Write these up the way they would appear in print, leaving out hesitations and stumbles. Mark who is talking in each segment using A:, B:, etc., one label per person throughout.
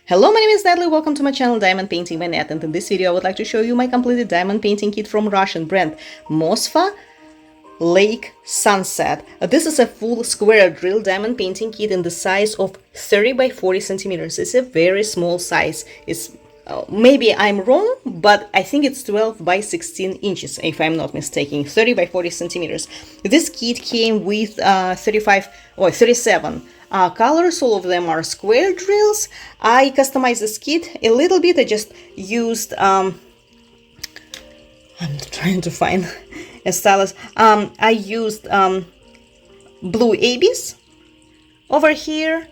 A: Hello, my name is Natalie, welcome to my channel Diamond Painting by Nat, and in this video I would like to show you my completed diamond painting kit from Russian brand MOSFA Lake Sunset. This is a full square drill diamond painting kit in the size of 30 by 40 centimeters. It's a very small size. It's maybe I'm wrong, but I think it's 12 by 16 inches, if I'm not mistaken, 30 by 40 centimeters. This kit came with 37 colors. All of them are square drills. I customized this kit a little bit. I just used I'm trying to find a stylus. I used blue ABs over here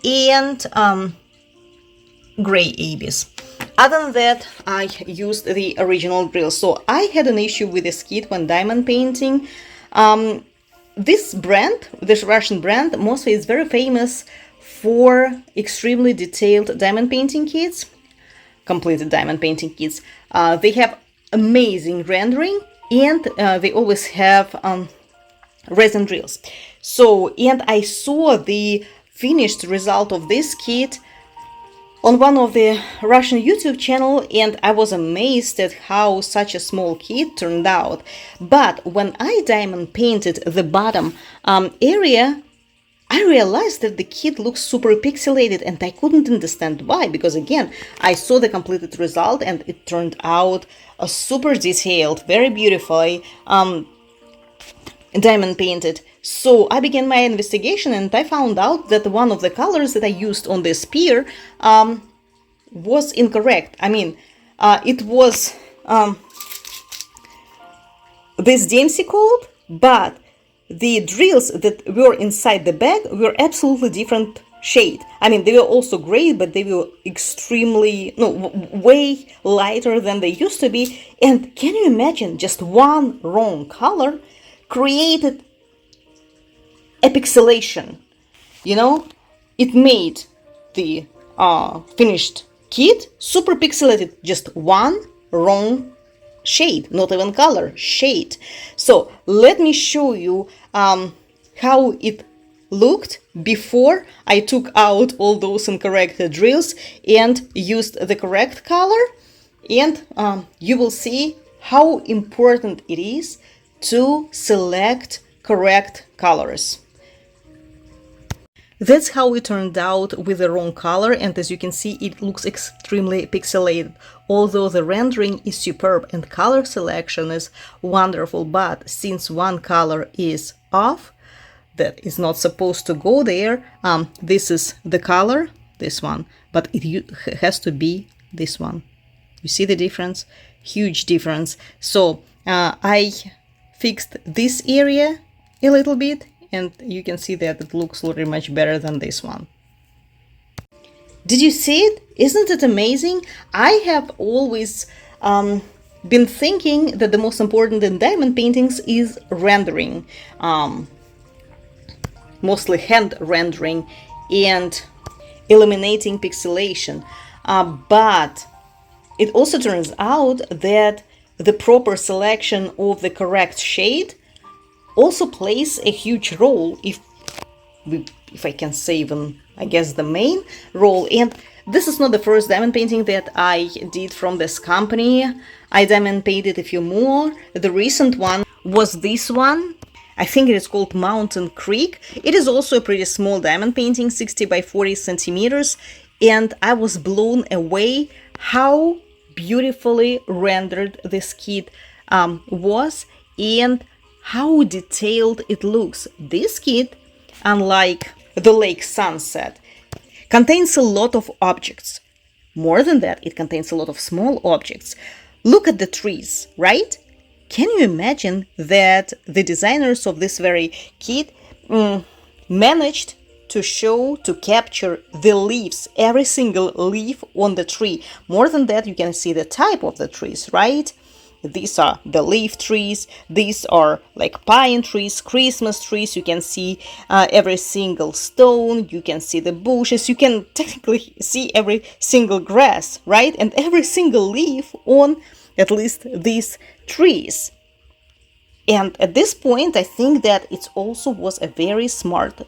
A: and gray ABs. Other than that, I used the original drill. So I had an issue with this kit when diamond painting. This brand, this Russian brand, MOSFA, is very famous for extremely detailed diamond painting kits, completed diamond painting kits. They have amazing rendering, and they always have resin drills. So, and I saw the finished result of this kit on one of the Russian YouTube channel, and I was amazed at how such a small kit turned out. But when I diamond painted the bottom area, I realized that the kit looks super pixelated, and I couldn't understand why, because again, I saw the completed result and it turned out super detailed, very beautifully diamond painted. So I began my investigation, and I found out that one of the colors that I used on this spear was incorrect. I mean, it was this DMC code, but the drills that were inside the bag were absolutely different shade. I mean, they were also gray, but they were extremely, way lighter than they used to be. And can you imagine, just one wrong color created a pixelation? It made the finished kit super pixelated, just one wrong shade, not even color, shade. So let me show you how it looked before I took out all those incorrect drills and used the correct color, and you will see how important it is to select correct colors. That's how it turned out with the wrong color, and as you can see, it looks extremely pixelated. Although the rendering is superb and color selection is wonderful, but since one color is off, that is not supposed to go there, this is the color, this one, but it has to be this one. You see the difference? Huge difference. So I fixed this area a little bit, and you can see that it looks very much better than this one. Did you see it? Isn't it amazing? I have always been thinking that the most important in diamond paintings is rendering, mostly hand rendering and eliminating pixelation. But it also turns out that the proper selection of the correct shade also plays a huge role, if I can say even, I guess, the main role. And this is not the first diamond painting that I did from this company. I diamond painted a few more. The recent one was this one. I think it is called Mountain Creek. It is also a pretty small diamond painting, 60 by 40 centimeters, and I was blown away how beautifully rendered this kit was, and how detailed it looks. This kit, unlike the Lake Sunset, contains a lot of objects. More than that, it contains a lot of small objects. Look at the trees, right? Can you imagine that the designers of this very kit managed to capture the leaves, every single leaf on the tree? More than that, you can see the type of the trees, right? These are the leaf trees, these are like pine trees, Christmas trees. You can see every single stone, you can see the bushes, you can technically see every single grass, right? And every single leaf on at least these trees. And at this point, I think that it also was a very smart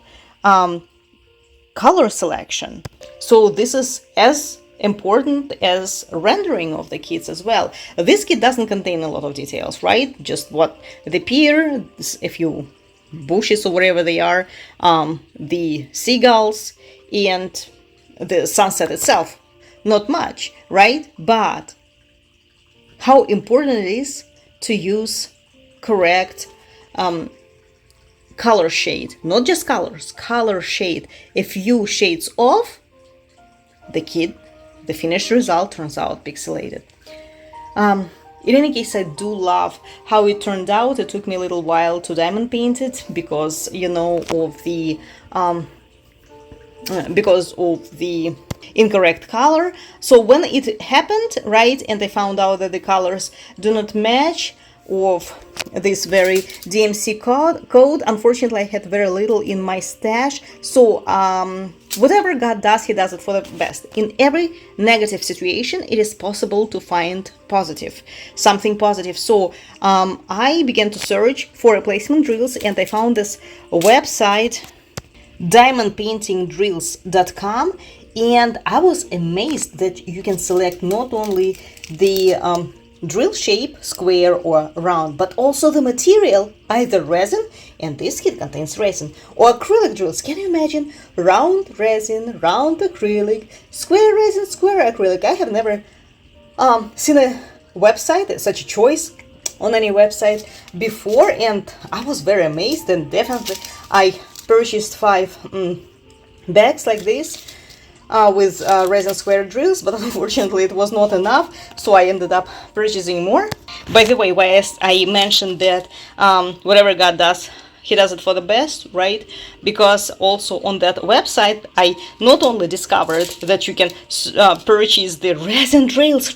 A: color selection. So this is as important as rendering of the kits as well. This kit doesn't contain a lot of details, right? Just what they appear, a few bushes or whatever they are, the seagulls, and the sunset itself. Not much, right? But how important it is to use correct color shade, not just colors, color shade. A few shades off, the finished result turns out pixelated. In any case, I do love how it turned out. It took me a little while to diamond paint it because, of the incorrect color. So when it happened, right, and I found out that the colors do not match of this very DMC code, unfortunately I had very little in my stash. So whatever God does, he does it for the best. In every negative situation, it is possible to find something positive. So I began to search for replacement drills, and I found this website, diamondpaintingdrills.com, and I was amazed that you can select not only the drill shape, square or round, but also the material, either resin, and this kit contains resin, or acrylic drills. Can you imagine? Round resin, round acrylic, square resin, square acrylic. I have never seen a website, such a choice on any website before, and I was very amazed, and definitely I purchased 5 bags like this with resin square drills, but unfortunately it was not enough, so I ended up purchasing more. By the way, why I mentioned that whatever God does, he does it for the best, right? Because also on that website I not only discovered that you can purchase the resin drills,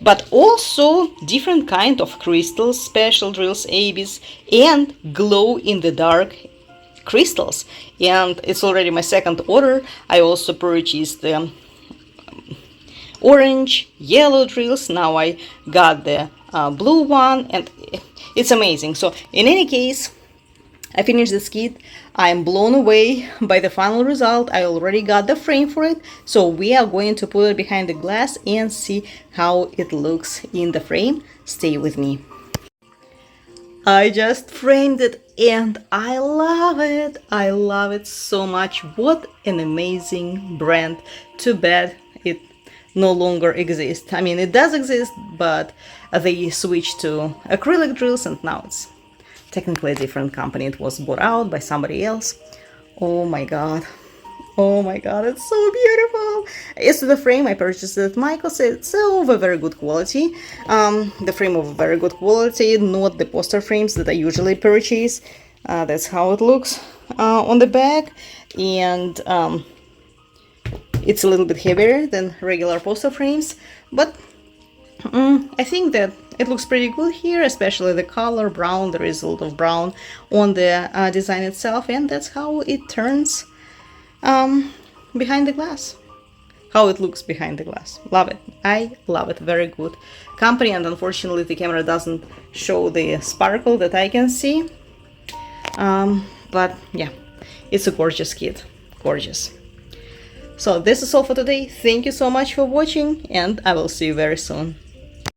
A: but also different kind of crystals, special drills, ABs, and glow in the dark crystals. And it's already my second order. I also purchased the orange, yellow drills. Now I got the blue one, and it's amazing. So in any case, I finished this kit. I'm blown away by the final result. I already got the frame for it, so we are going to put it behind the glass and see how it looks in the frame. Stay with me. I just framed it and I love it. I love it so much. What an amazing brand. Too bad it no longer exists. I mean, it does exist, but they switched to acrylic drills, and now it's technically a different company. It was bought out by somebody else. Oh my god. Oh my god, it's so beautiful. As to the frame, I purchased it at Michael's. It's of a very good quality. The frame of very good quality, not the poster frames that I usually purchase. That's how it looks on the back. And it's a little bit heavier than regular poster frames. But I think that it looks pretty good here, especially the color brown. There is a lot of brown on the design itself. And that's how it turns behind the glass, how it looks behind the glass. Love it. I love it. Very good company, and unfortunately the camera doesn't show the sparkle that I can see, but yeah, it's a gorgeous kit. Gorgeous. So this is all for today. Thank you so much for watching, and I will see you very soon.